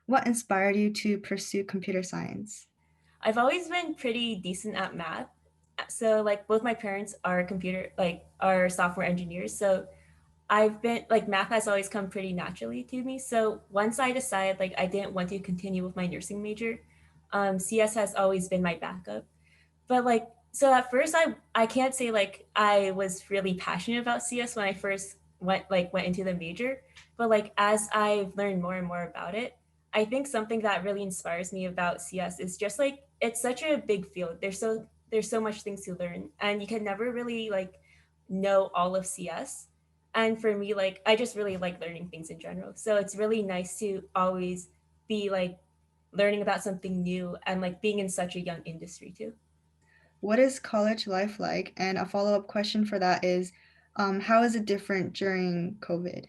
What inspired you to pursue computer science? I've always been pretty decent at math. So like both my parents are are software engineers. So I've been like math has always come pretty naturally to me. So once I decided like I didn't want to continue with my nursing major, CS has always been my backup. But like so at first I can't say like I was really passionate about CS when I first went into the major, but like as I've learned more and more about it, I think something that really inspires me about CS is just like it's such a big field. There's so much things to learn and you can never really like know all of CS. And for me like I just really like learning things in general. So it's really nice to always be like learning about something new and like being in such a young industry too. What is college life like? And a follow-up question for that is, how is it different during COVID?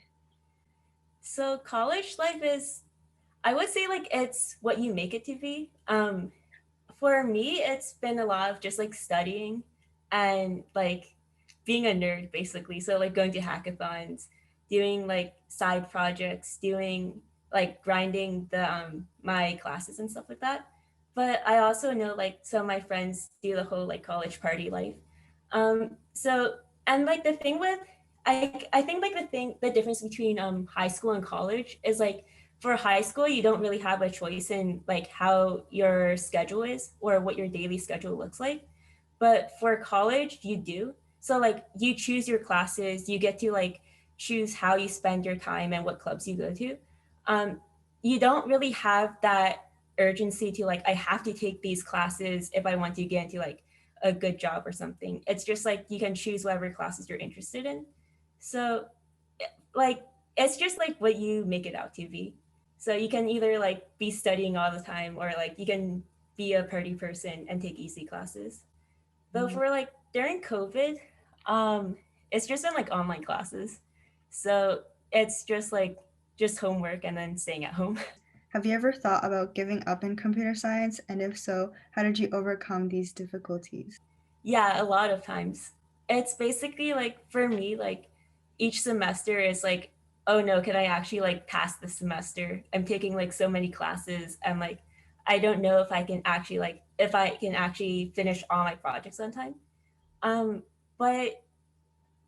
So college life is, I would say like it's what you make it to be. For me, it's been a lot of just like studying and like being a nerd basically. So like going to hackathons, doing like side projects, doing like grinding the my classes and stuff like that. But I also know like some of my friends do the whole like college party life. So and like the thing with I think like the difference between high school and college is like for high school you don't really have a choice in like how your schedule is or what your daily schedule looks like, but for college you do. So like you choose your classes, you get to like choose how you spend your time and what clubs you go to. um, you don't really have that urgency to like I have to take these classes if I want to get into like a good job or something. It's just like you can choose whatever classes you're interested in. So like it's just like what you make it out to be. So you can either like be studying all the time or like you can be a party person and take easy classes. Though Mm. for like during COVID, um, it's just been like online classes. So it's just homework and then staying at home. Have you ever thought about giving up in computer science? And if so, how did you overcome these difficulties? Yeah, a lot of times. It's basically like for me, like each semester is like, oh no, can I actually like pass the semester? I'm taking like so many classes. I'm like, I don't know if I can actually like if I can actually finish all my projects on time. Um, but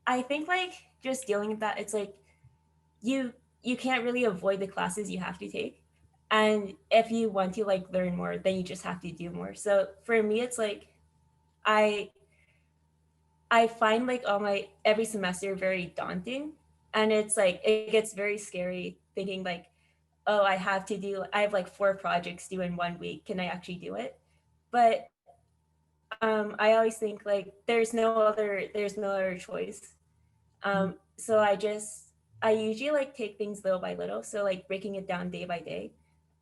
I think like just dealing with that, it's like you you can't really avoid the classes you have to take. And if you want to like learn more, then you just have to do more. So for me, it's like I I find like all my every semester very daunting, and it's like it gets very scary thinking like, oh, I have like 4 projects due in 1 week. Can I actually do it? But I always think like there's no other choice. So I usually like take things little by little. So like breaking it down day by day,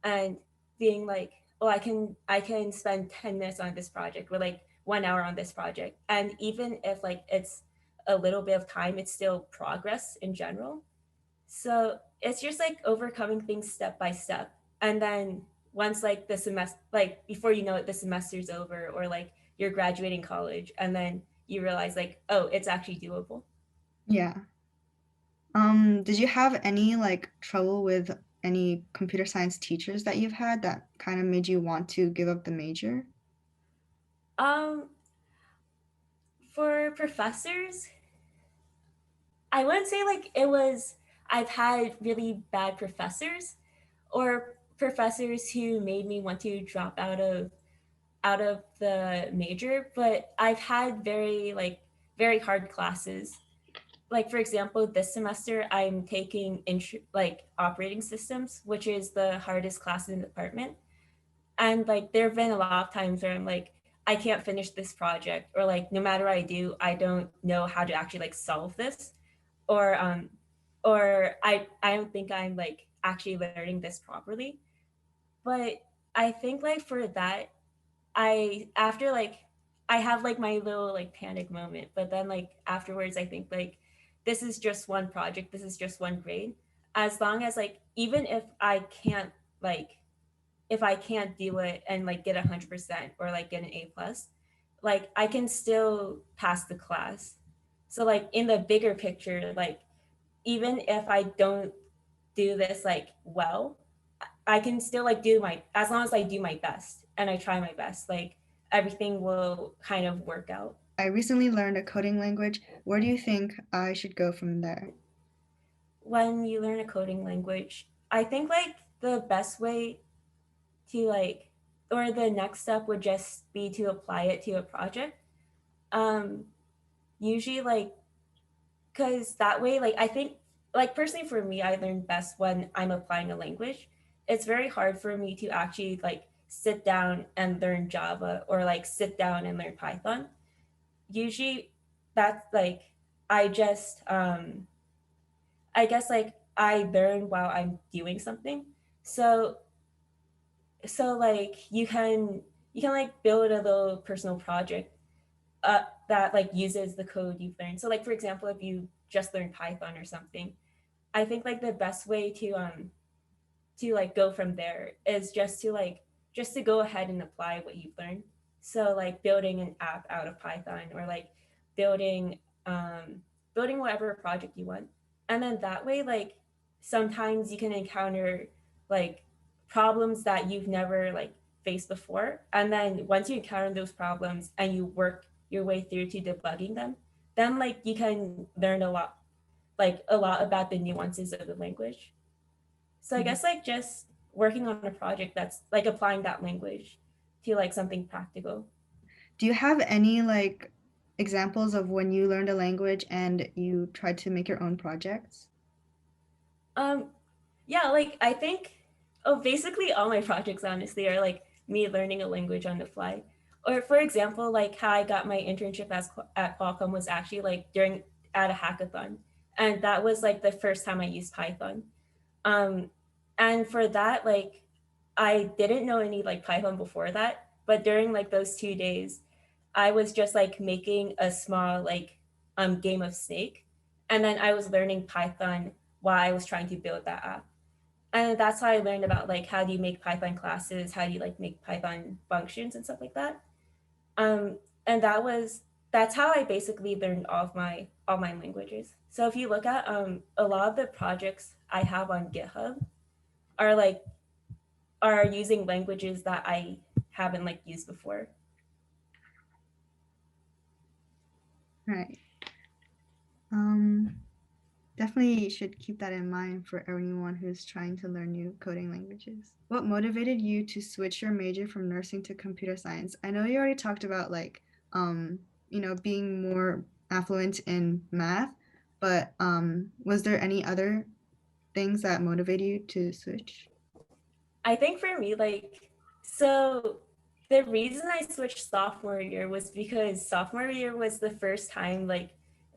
and being like, oh, I can spend 10 minutes on this project or like 1 hour on this project, and even if like it's a little bit of time, it's still progress in general. So it's just like overcoming things step by step, and then once like the semester, like before you know it, the semester's over or like you're graduating college, and then you realize like, oh, it's actually doable. Yeah. Did you have any like trouble with any computer science teachers that you've had that kind of made you want to give up the major? Um, for professors, I wouldn't say like it was, I've had really bad professors or professors who made me want to drop out of the major, but I've had very hard classes. Like for example, this semester I'm taking like operating systems, which is the hardest class in the department. And like there have been a lot of times where I'm like, I can't finish this project, or like no matter what I do, I don't know how to actually like solve this, or I don't think I'm like actually learning this properly. But I think like for that, I after like I have like my little like panic moment, but then like afterwards I think like this is just one project, this is just one grade. As long as like even like if I can't do it and like get 100% or like get an A+, like I can still pass the class. So like in the bigger picture, like even if I don't do this like well, I can still like do my, as long as I do my best and I try my best, like everything will kind of work out. I recently learned a coding language. Where do you think I should go from there? When you learn a coding language, I think like the best way to like, or the next step would just be to apply it to a project. Um, Usually like, cause that way, like I think, like personally for me, I learn best when I'm applying a language. It's very hard for me to actually like sit down and learn Java or like sit down and learn Python. Usually that's like, I just, I guess like I learn while I'm doing something. So like you can like build a little personal project that like uses the code you've learned. So like for example, if you just learned Python or something, I think like the best way to like go from there is just to go ahead and apply what you've learned. So like building an app out of Python or like building um building whatever project you want. And then that way like sometimes you can encounter like problems that you've never like faced before. And then once you encounter those problems and you work your way through to debugging them, then like you can learn a lot about the nuances of the language. So I Mhm. guess like just working on a project that's like applying that language to like something practical. Do you have any like examples of when you learned a language and you tried to make your own projects? Um, yeah, like I think, oh, basically all my projects honestly are like me learning a language on the fly. Or for example, like how I got my internship at Qualcomm was actually like during at a hackathon, and that was like the first time I used Python. Um, and for that, like I didn't know any like Python before that, but during like those 2 days, I was just like making a small like game of Snake, and then I was learning Python while I was trying to build that app. And that's how I learned about like how do you make Python classes, how do you like make Python functions and stuff like that. Um, and that's how I basically learned all my languages. So if you look at a lot of the projects I have on GitHub are like are using languages that I haven't like used before. Right. Um, Definitely should keep that in mind for anyone who's trying to learn new coding languages. What motivated you to switch your major from nursing to computer science? I know you already talked about like being more affluent in math, but was there any other things that motivated you to switch? I think for me, like, so the reason I switched sophomore year was because sophomore year was the first time, like,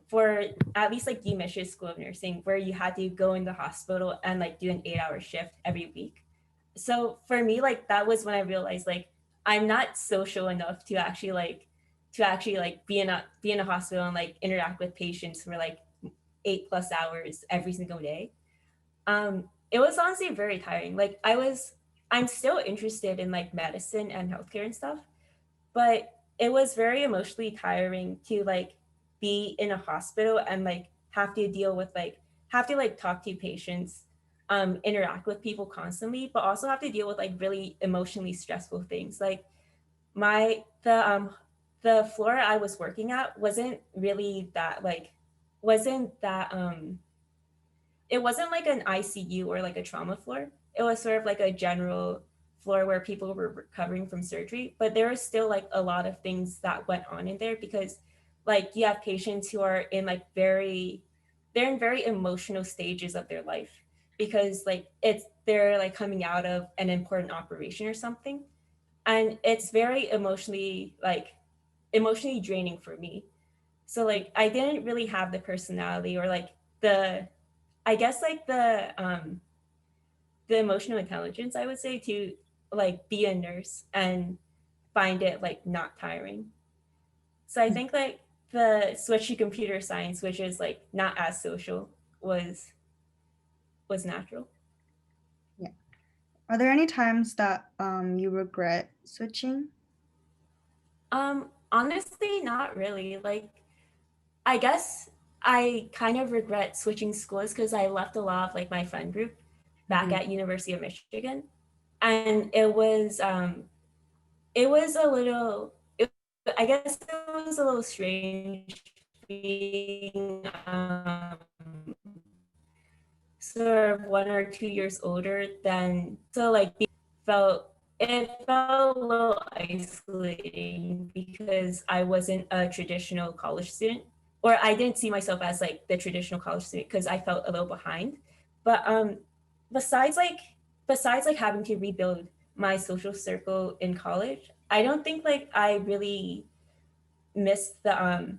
for at least like UMish's School of Nursing, where you had to go in the hospital and like do an 8 hour shift every week. So for me, like, that was when I realized, like, I'm not social enough to actually like be in a hospital and like interact with patients for like 8 plus hours every single day. It was honestly very tiring. Like I'm still interested in like medicine and healthcare and stuff, but it was very emotionally tiring to like be in a hospital and like have to like talk to patients, interact with people constantly, but also have to deal with like really emotionally stressful things. Like my the floor I was working at wasn't that it wasn't like an ICU or like a trauma floor. It was sort of like a general floor where people were recovering from surgery, but there was still like a lot of things that went on in there because like you have patients who are in like they're in very emotional stages of their life because like they're like coming out of an important operation or something, and it's very emotionally draining for me. So like I didn't really have the personality or like the I guess like the emotional intelligence I would say to like be a nurse and find it like not tiring. So I think like the switch to computer science, which is like not as social, was natural. Yeah. Are there any times that you regret switching? Honestly, not really. Like I guess I kind of regret switching schools because I left a lot of like my friend group back Mhm. at University of Michigan. and it was a little it, I guess it was a little strange being sort of 1 or 2 years older than so like felt it felt a little isolating because I wasn't a traditional college student, or I didn't see myself as like the traditional college student because I felt a little behind. But besides like besides like having to rebuild my social circle in college, I don't think like I really missed the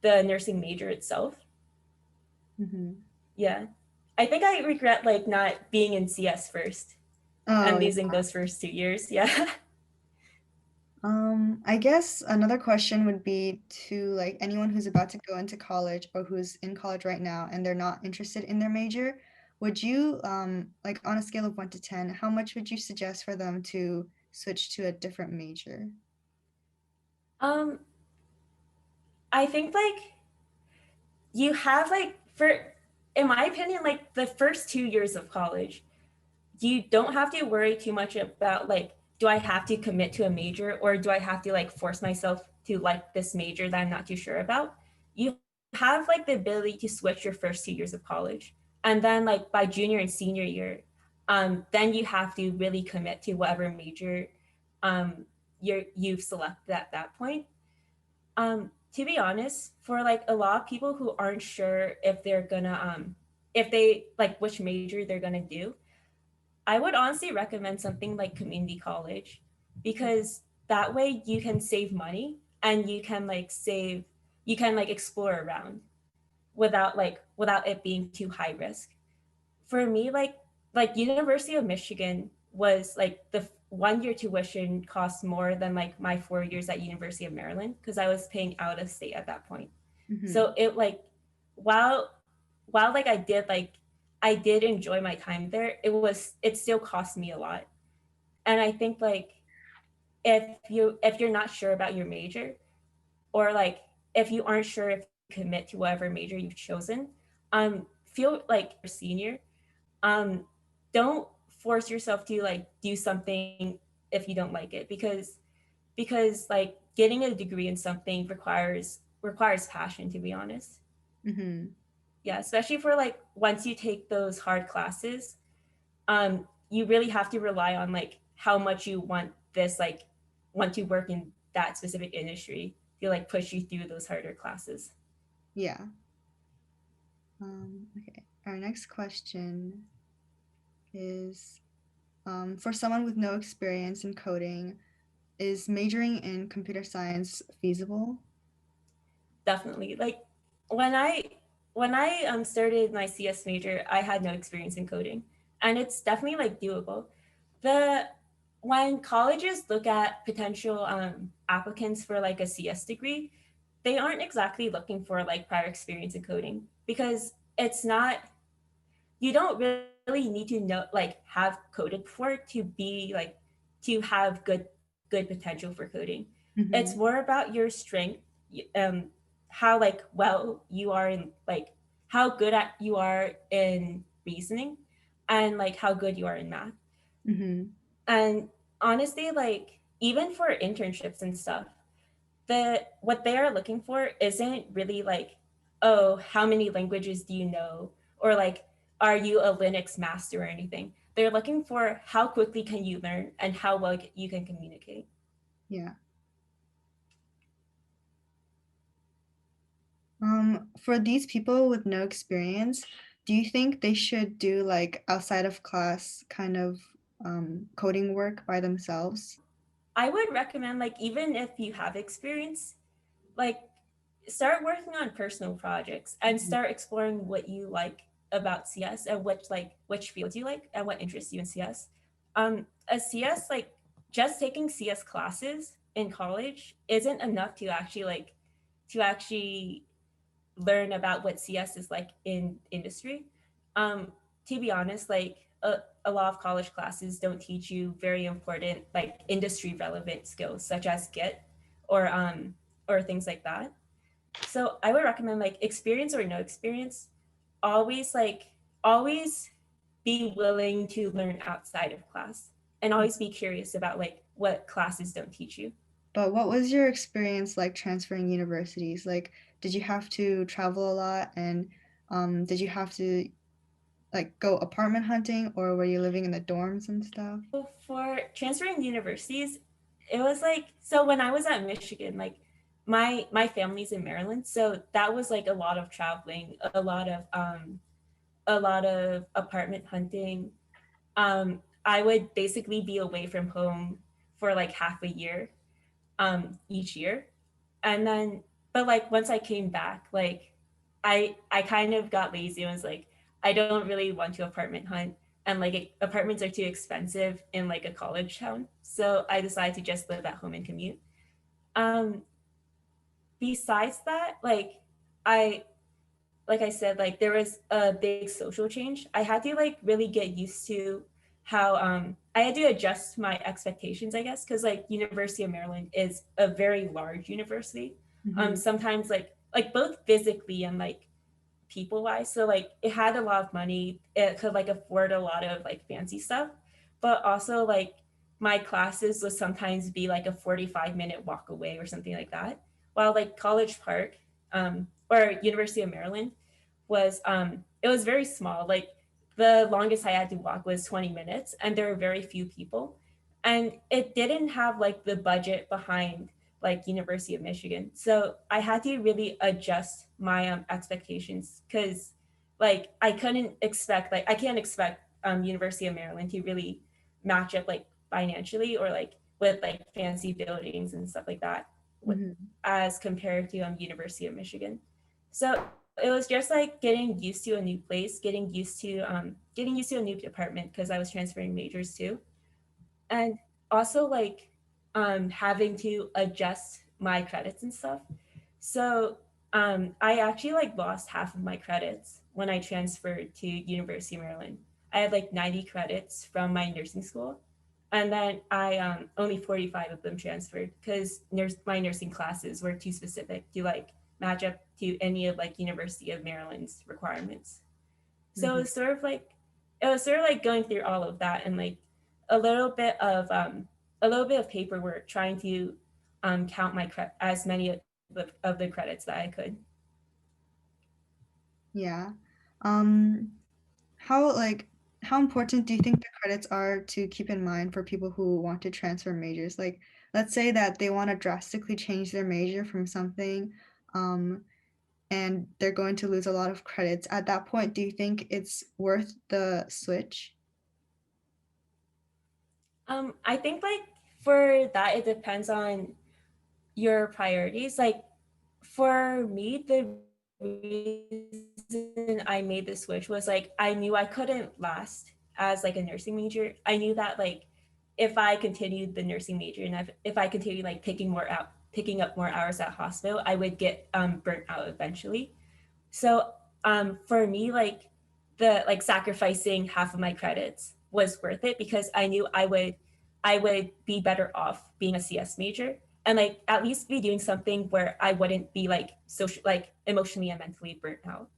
nursing major itself. Mm-hmm. Yeah. I think I regret like not being in CS first Oh, and yeah. losing those first 2 years. Yeah. I guess another question would be to like anyone who's about to go into college or who's in college right now and they're not interested in their major, would you like on a scale of 1 to 10, how much would you suggest for them to switch to a different major? um, I think like you have like for in my opinion, like the first 2 years of college, you don't have to worry too much about like, do I have to commit to a major or do I have to like force myself to like this major that I'm not too sure about? You have like the ability to switch your first 2 years of college. And then like by junior and senior year, then you have to really commit to whatever major you've selected at that point. To be honest, for like a lot of people who aren't sure if they're gonna if they like which major they're gonna do, I would honestly recommend something like community college because that way you can save money and you can like explore around without it being too high risk. For me, like University of Michigan was like the 1 year tuition cost more than like my 4 years at University of Maryland because I was paying out of state at that point. Mm-hmm. So it like while while like I did enjoy my time there, it still cost me a lot. And I think like if you're not sure about your major, or like if you aren't sure if you commit to whatever major you've chosen, feel like you're a senior, um don't force yourself to like do something if you don't like it because like getting a degree in something requires passion, to be honest. Mm-hmm. Yeah, especially for like once you take those hard classes, you really have to rely on like how much you want to work in that specific industry to like push you through those harder classes. Yeah. Okay. Our next question is for someone with no experience in coding, is majoring in computer science feasible? Definitely. Like when I started my CS major, I had no experience in coding, and it's definitely like doable. The When colleges look at potential applicants for like a CS degree, they aren't exactly looking for like prior experience in coding because it's not you don't really need to know like have coded before to have good potential for coding. It's Mm-hmm. more about your strength, um how like well you are in like how good at you are in reasoning, and like how good you are in math. Mm-hmm. And honestly, like even for internships and stuff, what they are looking for isn't really like, oh, how many languages do you know, or like, are you a Linux master or anything. They're looking for how quickly can you learn and how well you can communicate. Yeah. For these people with no experience, do you think they should do like outside of class kind of coding work by themselves? I would recommend, like, even if you have experience, like start working on personal projects and Mhm. start exploring what you like about CS and which fields you like and what interests you in CS. A CS, like just taking CS classes in college isn't enough to actually learn about what CS is like in industry. Um, to be honest, like a lot of college classes don't teach you very important like industry relevant skills such as Git or things like that. So I would recommend, like, experience or no experience, always always be willing to learn outside of class. and always be curious about like what classes don't teach you. But what was your experience like transferring universities? Like, did you have to travel a lot, and did you have to like go apartment hunting, or were you living in the dorms and stuff? So for transferring universities, it was like, so when I was at Michigan, like my family's in Maryland, so that was like a lot of traveling, a lot of apartment hunting. I would basically be away from home for like half a year each year, and then but like once I came back, like I kind of got lazy and was like, I don't really want to apartment hunt, and like apartments are too expensive in like a college town, so I decided to just live at home and commute. um Besides that, I like I said, like there was a big social change. I had to like really get used to how I had to adjust my expectations, I guess, because like University of Maryland is a very large university. Mm-hmm. Sometimes like both physically and like people wise. So like it had a lot of money. It could like afford a lot of like fancy stuff, but also like my classes would sometimes be like a 45-minute walk away or something like that. While like College Park or University of Maryland was it was very small. Like the longest I had to walk was 20 minutes and there were very few people. And it didn't have like the budget behind like University of Michigan. So I had to really adjust my expectations because like I couldn't expect like I can't expect University of Maryland to really match up like financially or like with like fancy buildings and stuff like that Mm-hmm. as compared to University of Michigan. So it was just like getting used to a new place, getting used to a new department because I was transferring majors too, and also like having to adjust my credits and stuff. So I actually like lost half of my credits when I transferred to University of Maryland. I had like 90 credits from my nursing school, and then I only 45 of them transferred because my nursing classes were too specific to like match up to any of like University of Maryland's requirements. So Mm-hmm. it was sort of like going through all of that and like a little bit of a little bit of paperwork trying to count as many of the credits that I could. Yeah. Um, how like how important do you think the credits are to keep in mind for people who want to transfer majors? Like, let's say that they want to drastically change their major from something, um, and they're going to lose a lot of credits. At that point, do you think it's worth the switch? I think like for that it depends on your priorities. Like for me, the reason I made the switch was like I knew I couldn't last as like a nursing major. I knew that like if I continued the nursing major and if I continued like picking up more hours at hospital, I would get burnt out eventually. So for me, like sacrificing half of my credits was worth it because I knew I would be better off being a CS major and like at least be doing something where I wouldn't be like social like emotionally and mentally burnt out.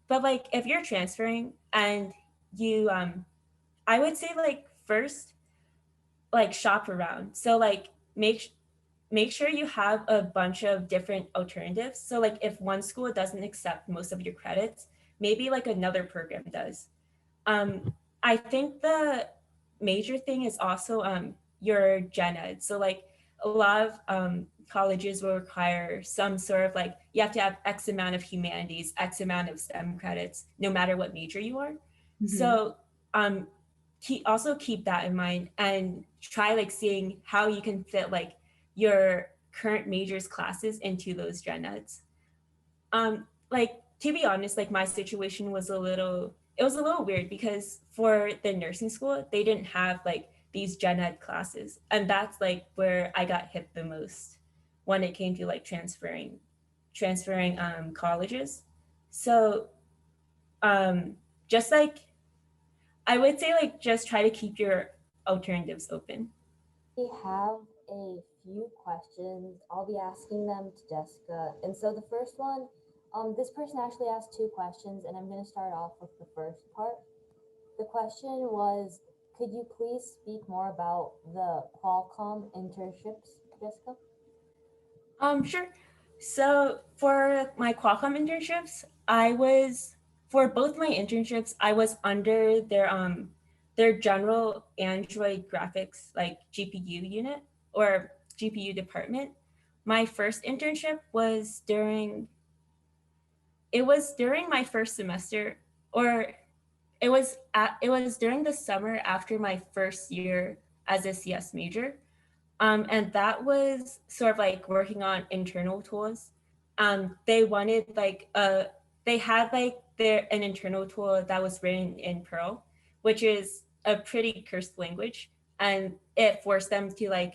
But like if you're transferring and you I would say like first like shop around. So like make sure you have a bunch of different alternatives. So like if one school doesn't accept most of your credits, maybe like another program does. I think the major thing is also your gen ed. So like a lot of colleges will require some sort of like you have to have X amount of humanities, X amount of STEM credits, no matter what major you are. Mm-hmm. So also keep that in mind and try like seeing how you can fit like your current majors classes into those gen eds. Like to be honest, like my situation was it was a little weird because for the nursing school they didn't have like these gen ed classes, and that's like where I got hit the most when it came to like transferring colleges. So um just like I would say like just try to keep your alternatives open. We have a few questions. I'll be asking them to Jessica. And so the first one, this person actually asked two questions, and I'm going to start off with the first part. The question was, could you please speak more about the Qualcomm internships, Jessica? Sure. So for my Qualcomm internships, I was for both my internships, I was under their general Android graphics like GPU unit or GPU department. My first internship was during my first semester, or it was during the summer after my first year as a CS major. And that was sort of like working on internal tools. They wanted they had like an internal tool that was written in Perl, which is a pretty cursed language, and it forced them to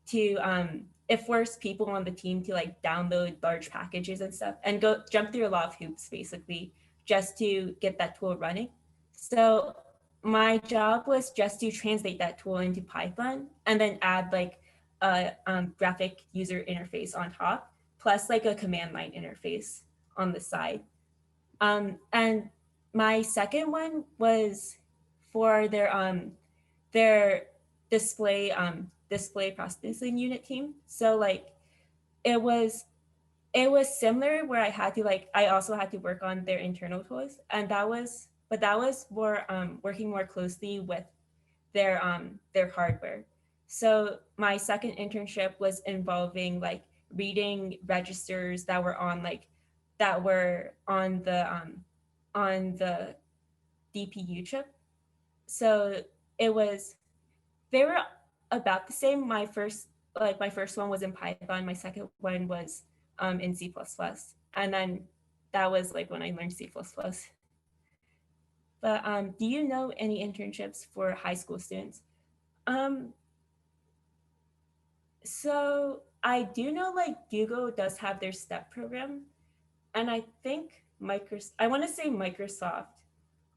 to it forced people on the team to like download large packages and stuff and go jump through a lot of hoops basically just to get that tool running. So my job was just to translate that tool into Python and then add like a graphic user interface on top, plus like a command line interface on the side. And my second one was for their display processing unit team. So like it was it was similar where I also had to work on their internal tools, and that was more working more closely with their hardware. So my second internship was involving like reading registers that were on the DPU chip. So it was they were about the same. My first one was in Python. My second one was in C++, and then that was like when I learned C++. But do you know any internships for high school students? Um, so I do know like Google does have their STEP program, and I think I want to say Microsoft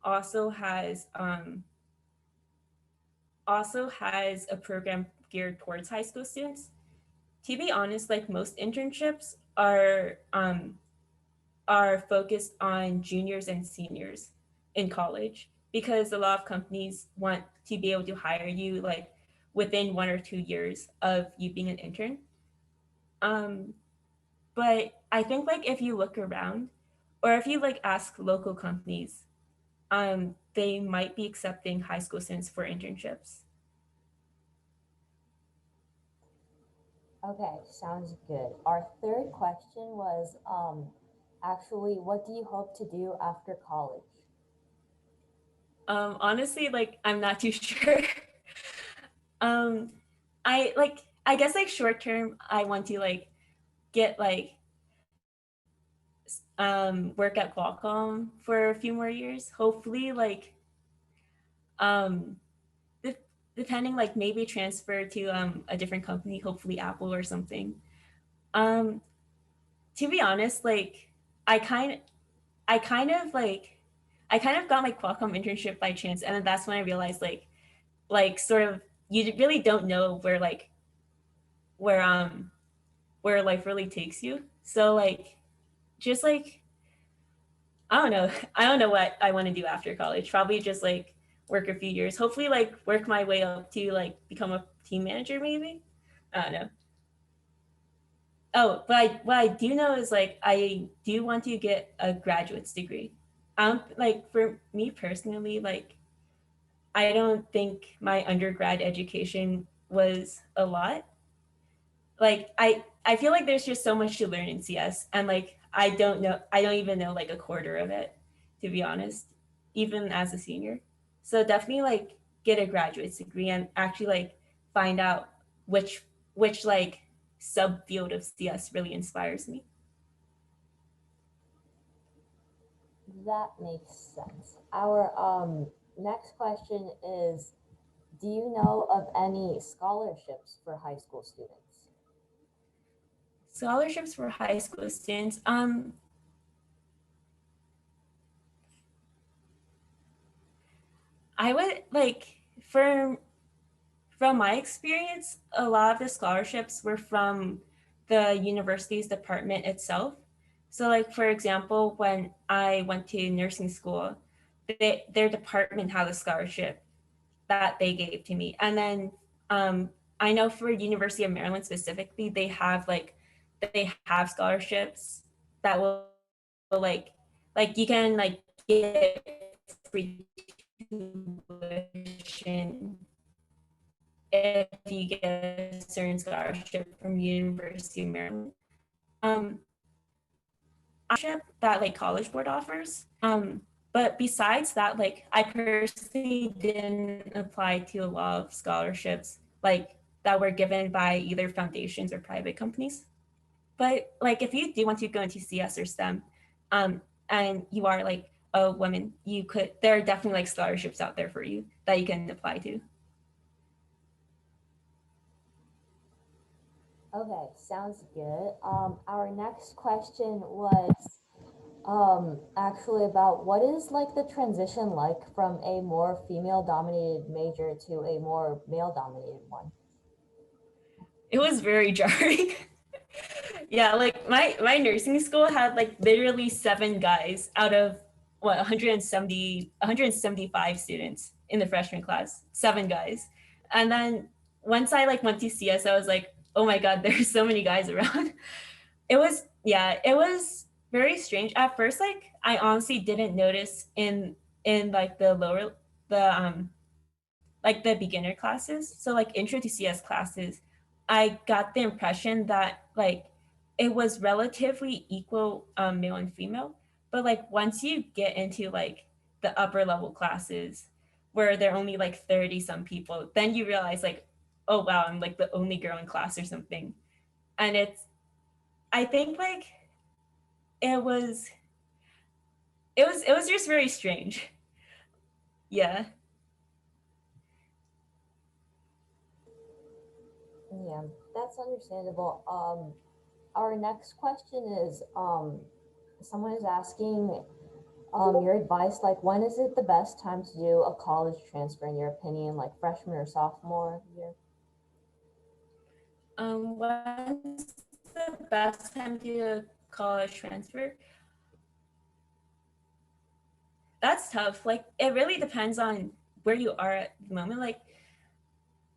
also has um, also has a program geared towards high school students. To be honest, like most internships are focused on juniors and seniors in college because a lot of companies want to be able to hire you like within 1 or 2 years of you being an intern. Um, but I think like if you look around or if you like ask local companies, they might be accepting high school students for internships. Okay, sounds good. Our third question was actually, what do you hope to do after college? Honestly, like I'm not too sure. um, I guess like short term, I want to like get work at Qualcomm for a few more years. Hopefully, um, de- depending like maybe transfer to a different company, hopefully Apple or something. Um, to be honest, like I kind I kind of like I kind of got my Qualcomm internship by chance, and then that's when I realized sort of you really don't know where um where life really takes you. So like just like I don't know. I don't know what I want to do after college. Probably just like work a few years. Hopefully like work my way up to like become a team manager maybe. I don't know. Oh, but what I do know is like I do want to get a graduate's degree. Like for me personally, like I don't think my undergrad education was a lot. Like I feel like there's just so much to learn in CS, and like I don't even know like a quarter of it, to be honest, even as a senior. So definitely like get a graduate's degree and actually like find out which like subfield of CS really inspires me. That makes sense. Our next question is, do you know of any scholarships for high school students? Scholarships for high school students. I would like from my experience, a lot of the scholarships were from the university's department itself. So, like for example, when I went to nursing school, their department had a scholarship that they gave to me. And then I know for University of Maryland specifically, they have scholarships that will like you can like get free tuition if you get a certain scholarship from University of Maryland. Um, that like College Board offers. But besides that, like I personally didn't apply to a lot of scholarships like that were given by either foundations or private companies. But like if you do want to go into CS or STEM, and you are like a woman, you could there are definitely like scholarships out there for you that you can apply to. Okay, sounds good. Our next question was actually about what is like the transition like from a more female dominated major to a more male dominated one? It was very jarring. Yeah, like my nursing school had like literally 7 guys out of what 175 students in the freshman class. 7 guys. And then once I like went to CS, I was like, oh my god, there's so many guys around. It was very strange. At first, like I honestly didn't notice in like the like the beginner classes. So like intro to CS classes, I got the impression that like it was relatively equal male and female. But like once you get into like the upper level classes where there are only like 30 some people, then you realize like, oh wow, I'm like the only girl in class or something. And I think like it was it was just very strange. Yeah. Yeah, that's understandable. Our next question is someone is asking your advice, like when is it the best time to do a college transfer in your opinion, like freshman or sophomore year? When's the best time to do a college transfer? That's tough. Like it really depends on where you are at the moment. Like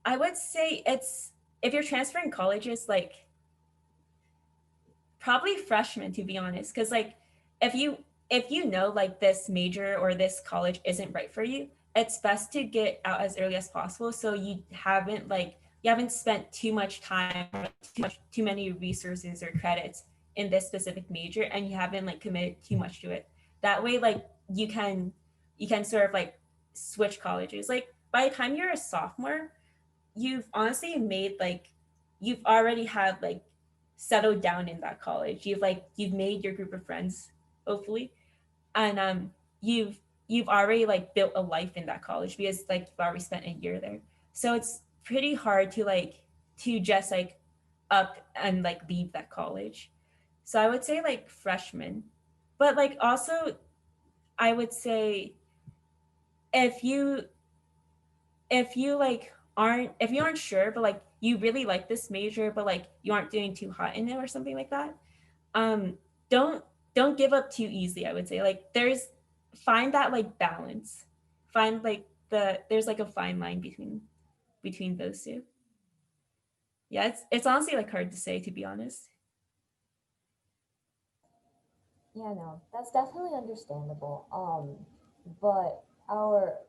I would say it's if you're transferring colleges, like probably freshman to be honest, because like if you if you know like this major or this college isn't right for you, it's best to get out as early as possible so you haven't spent too much time, too many resources or credits in this specific major, and you haven't like committed too much to it. That way like you can sort of like switch colleges. Like by the time you're a sophomore, you've honestly made like you've already had like settled down in that college. You've made your group of friends, hopefully, and you've already like built a life in that college because like you've already spent a year there. So it's pretty hard to just like up and like leave that college. So I would say like freshman, but like also I would say if you if you aren't sure but like you really like this major but like you aren't doing too hot in it or something like that, um don't don't give up too easily. I would say like find that like balance, find like there's like a fine line between those two. Yeah, it's honestly like hard to say, to be honest. Yeah, no, that's definitely understandable. But our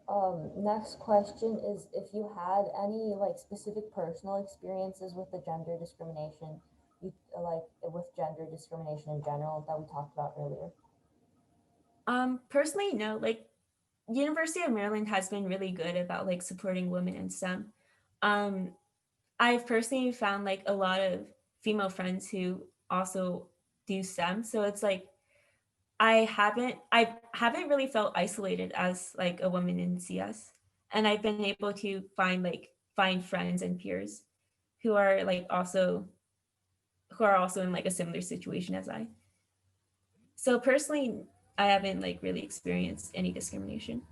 next question is if you had any like specific personal experiences with the gender discrimination, you like with gender discrimination in general that we talked about earlier. Personally, no. Like University of Maryland has been really good about like supporting women in STEM. um I've personally found like a lot of female friends who also do STEM. So it's like I haven't really felt isolated as like a woman in CS. And I've been able to find friends and peers who are like who are also in like a similar situation as I. So personally, I haven't like really experienced any discrimination.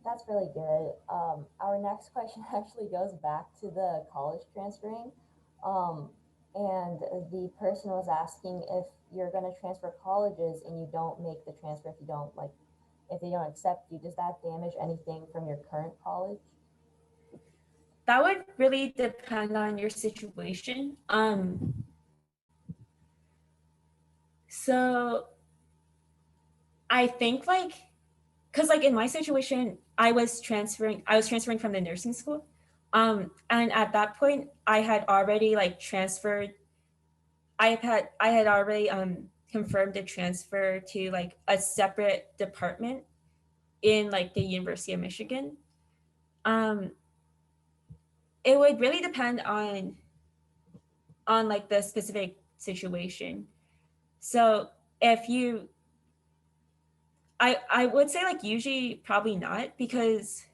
That's really good. Our next question actually goes back to the college transferring. Um, and the person was asking if you're going to transfer colleges and you don't make the transfer if you don't like if they don't accept you, does that damage anything from your current college? That would really depend on your situation. So I think like, because like in my situation, I was transferring from the nursing school. And at that point I had already like transferred. I had already confirmed a transfer to like a separate department in like the University of Michigan. Um, it would really depend on like the specific situation. So if you I would say like usually probably not, because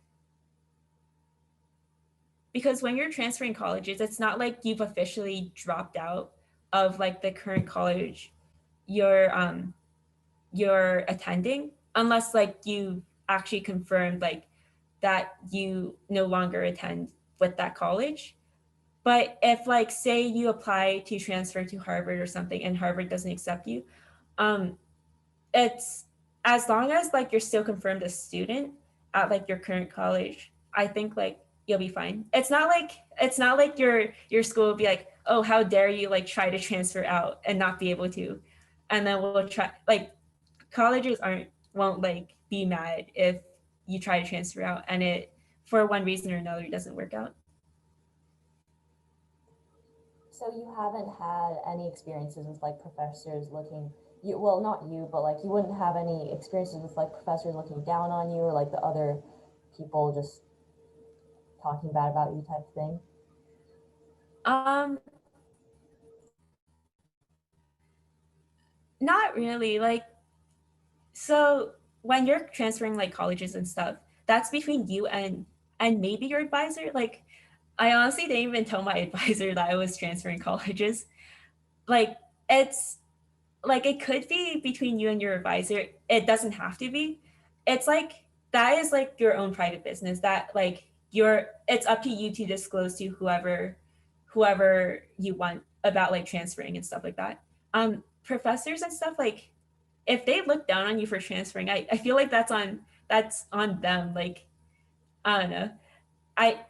when you're transferring colleges, it's not like you've officially dropped out of like the current college you're you're attending, unless like you actually confirmed like that you no longer attend with that college. But if like say you apply to transfer to Harvard or something and Harvard doesn't accept you, um it's as long as like you're still confirmed a student at like your current college, I think like you'll be fine. It's not like your school will be like, oh, how dare you like try to transfer out and not be able to, and then we'll try like colleges aren't won't like be mad if you try to transfer out and it for one reason or another doesn't work out. So you haven't had any experiences with like professors looking you, well, not you, but like you wouldn't have any experiences with like professors looking down on you or like the other people just talking bad about you type thing? Um, not really. Like, so when you're transferring like colleges and stuff, that's between you and maybe your advisor. Like, I honestly didn't even tell my advisor that I was transferring colleges. Like, it's like it could be between you and your advisor. It doesn't have to be. It's like that is like your own private business. That like your it's up to you to disclose to whoever you want about like transferring and stuff like that. Professors and stuff like if they look down on you for transferring, I feel like that's on them. Like I don't know. I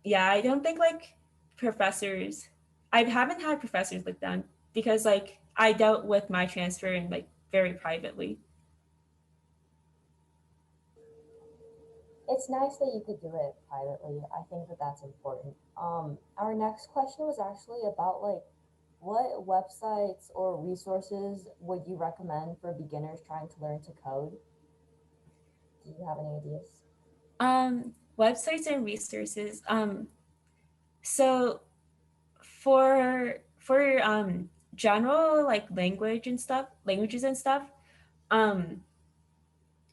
yeah, I don't think like professors I haven't had professors look down because like I dealt with my transfer and like very privately. It's nice that you could do it privately. I think that that's important. Our next question was actually about like what websites or resources would you recommend for beginners trying to learn to code? Do you have any ideas? Websites and resources. So for general like languages and stuff, um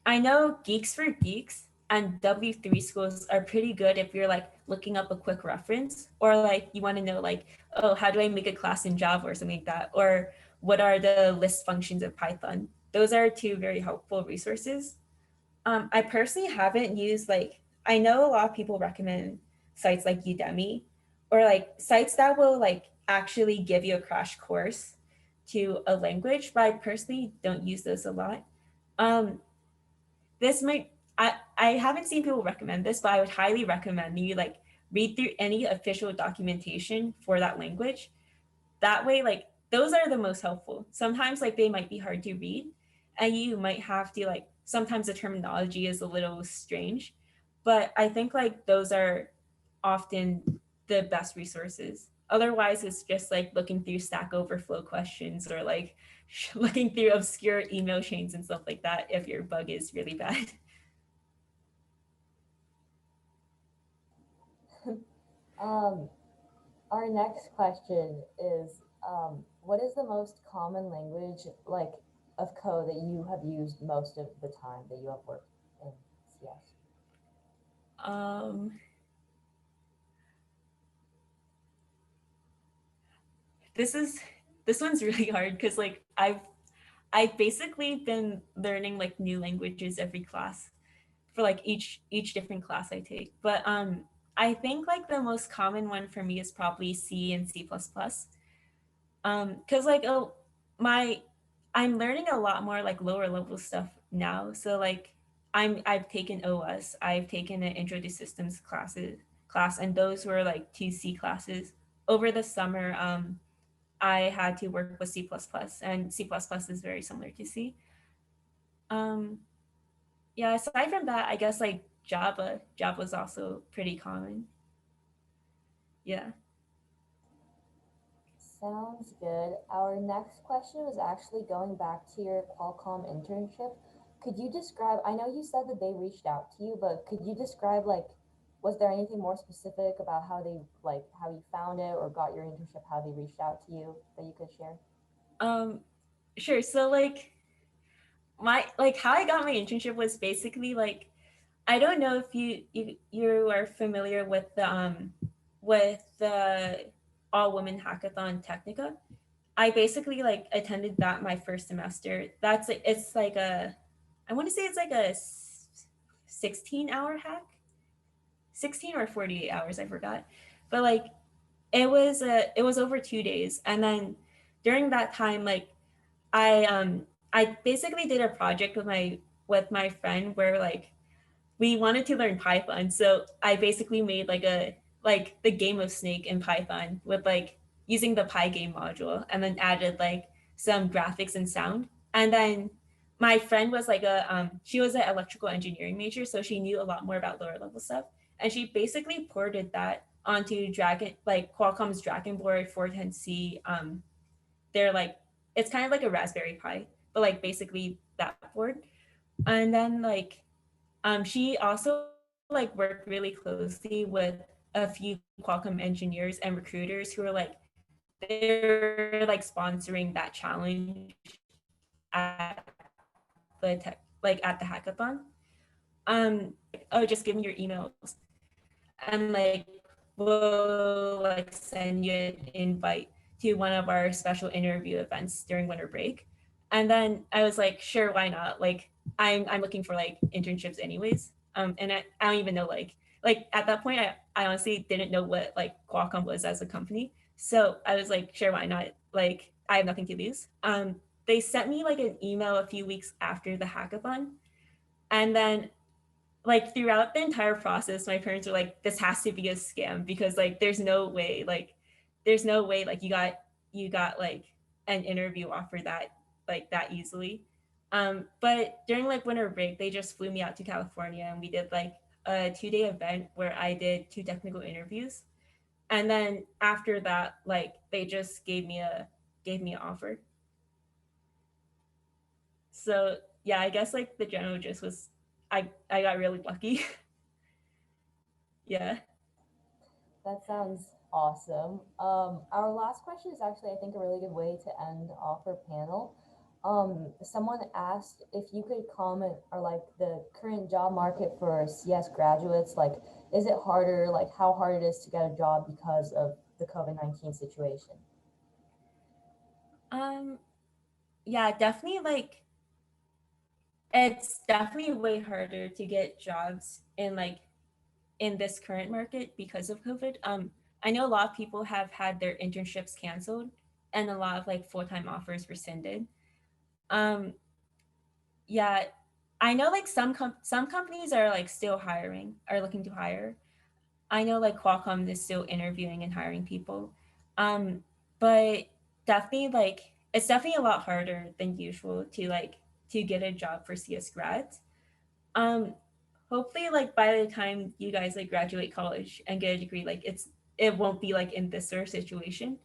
I know Geeks for Geeks and W3 schools are pretty good if you're like looking up a quick reference or like you want to know like, oh, how do I make a class in Java or something like that? Or what are the list functions of Python? Those are two very helpful resources. I personally haven't used like, I know a lot of people recommend sites like Udemy or like sites that will like actually give you a crash course to a language, but I personally don't use those a lot. Um, this might I haven't seen people recommend this, but I would highly recommend you like read through any official documentation for that language. That way, like those are the most helpful. Sometimes like they might be hard to read and you might have to like sometimes the terminology is a little strange, but I think like those are often the best resources. Otherwise, it's just like looking through Stack Overflow questions or like looking through obscure email chains and stuff like that if your bug is really bad. um, our next question is what is the most common language like of code that you have used most of the time that you have worked in CS? Um, this is this one's really hard because like I've basically been learning like new languages every class for like each different class I take. But I think like the most common one for me is probably C and C++. Cuz like my I'm learning a lot more like lower level stuff now. So like I've taken OS, I've taken an Intro to Systems class, and those were like 2C classes. Over the summer, I had to work with C++, and C++ is very similar to C. Um, yeah, aside from that, I guess like Java is also pretty common. Yeah. Sounds good. Our next question was actually going back to your Qualcomm internship. Could you describe, I know you said that they reached out to you, but could you describe like, was there anything more specific about how they, like, how you found it or got your internship, how they reached out to you that you could share? Um, sure. So like my like how I got my internship was basically like I don't know if you are familiar with the all women hackathon Technica. I basically like attended that my first semester. It's like a I want to say it's like a 16-hour hack, 16 or 48 hours, I forgot. But like it was over 2 days, and then during that time like I basically did a project with my friend where like we wanted to learn Python. So I basically made like the game of Snake in Python with like using the Pygame module, and then added like some graphics and sound. And then my friend was like a she was an electrical engineering major, so she knew a lot more about lower level stuff. And she basically ported that onto Qualcomm's Dragon Board 410C. They're like it's kind of like a Raspberry Pi, but like basically that board. And then like she also like worked really closely with a few Qualcomm engineers and recruiters who were like they're like sponsoring that challenge at like at the hackathon. They're like, oh, just give me your emails, and like we'll like send you an invite to one of our special interview events during winter break. And then I was like, sure, why not? Like I'm looking for like internships anyways. And I don't even know like at that point I honestly didn't know what like Qualcomm was as a company. So I was like, sure, why not? Like I have nothing to lose. They sent me like an email a few weeks after the hackathon, and then like throughout the entire process my parents were like, this has to be a scam, because like there's no way like you got like an interview offer that easily. But during like winter break they just flew me out to California, and we did like a 2-day event where I did 2 technical interviews. And then after that like they just gave me an offer. So yeah, I guess like the general gist was I got really lucky. Yeah. That sounds awesome. Our last question is actually, I think, a really good way to end off our panel. Someone asked if you could comment or like the current job market for CS graduates. Like, is it harder? Like, how hard it is to get a job because of the COVID-19 situation? Um, yeah, definitely like it's definitely way harder to get jobs in this current market because of COVID. I know a lot of people have had their internships canceled and a lot of like full-time offers rescinded. Um, yeah, I know like some companies are like still hiring, are looking to hire. I know like Qualcomm is still interviewing and hiring people. Um, but definitely like it's definitely a lot harder than usual to get a job for CS grads. Um, hopefully like by the time you guys like graduate college and get a degree, like it won't be like in this sort of situation.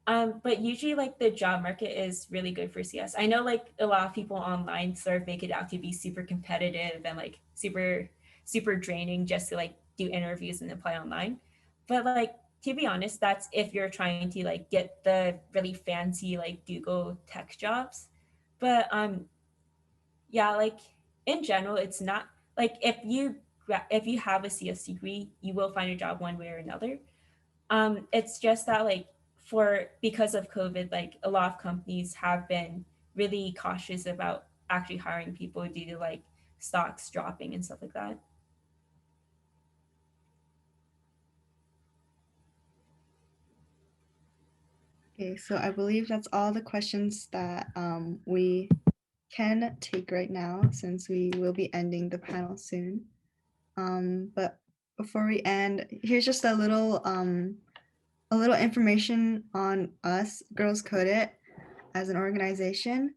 But usually like the job market is really good for CS. I know like a lot of people online sort of make it out to be super competitive and like super draining just to like do interviews and apply online. But like to be honest, that's if you're trying to like get the really fancy like Google tech jobs. But yeah, like in general, it's not like if you have a CS degree, you will find a job one way or another. It's just that like for because of COVID, like a lot of companies have been really cautious about actually hiring people due to like stocks dropping and stuff like that. Okay, so I believe that's all the questions that we can take right now since we will be ending the panel soon. But before we end, here's just a little information on us, Girls Code It, as an organization.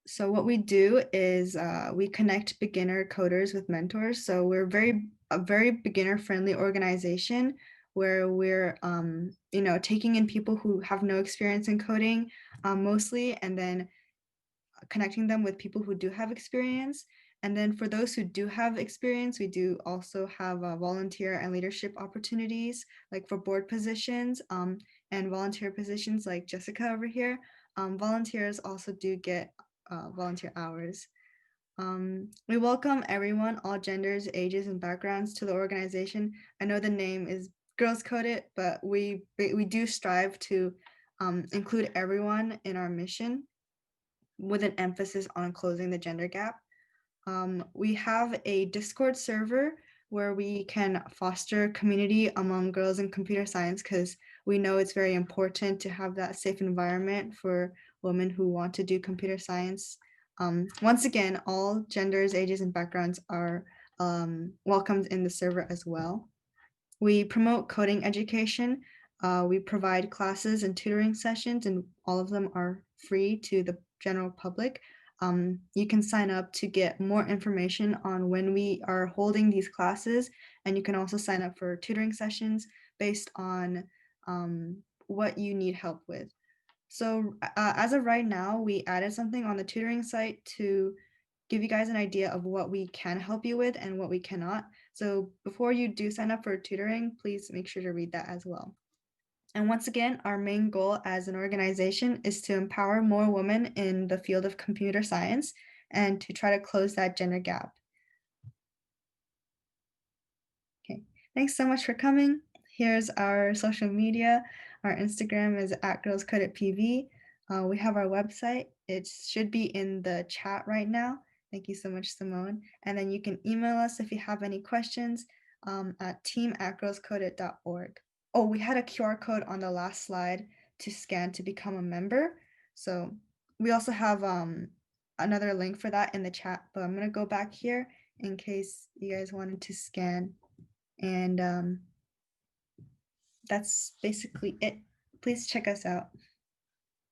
So what we do is we connect beginner coders with mentors. So we're a very beginner friendly organization where we're taking in people who have no experience in coding mostly, and then connecting them with people who do have experience. And then for those who do have experience, we do also have volunteer and leadership opportunities, like for board positions and volunteer positions like Jessica over here. Volunteers also do get volunteer hours. We welcome everyone, all genders, ages, and backgrounds to the organization. I know the name is Girls Code It, but we do strive to include everyone in our mission with an emphasis on closing the gender gap. We have a Discord server where we can foster community among girls in computer science because we know it's very important to have that safe environment for women who want to do computer science. Once again, all genders, ages, and backgrounds are welcomed in the server as well. We promote coding education. We provide classes and tutoring sessions, and all of them are free to the general public. You can sign up to get more information on when we are holding these classes, and you can also sign up for tutoring sessions based on what you need help with. So as of right now, we added something on the tutoring site to give you guys an idea of what we can help you with and what we cannot. So before you do sign up for tutoring, please make sure to read that as well. And once again, our main goal as an organization is to empower more women in the field of computer science and to try to close that gender gap. Okay, thanks so much for coming. Here's our social media. Our Instagram is at GirlsCodeItPV. We have our website. It should be in the chat right now. Thank you so much, Simone. And then you can email us if you have any questions at team@girlscodeit.org. Oh, we had a QR code on the last slide to scan to become a member. So we also have another link for that in the chat, but I'm gonna go back here in case you guys wanted to scan. And that's basically it. Please check us out.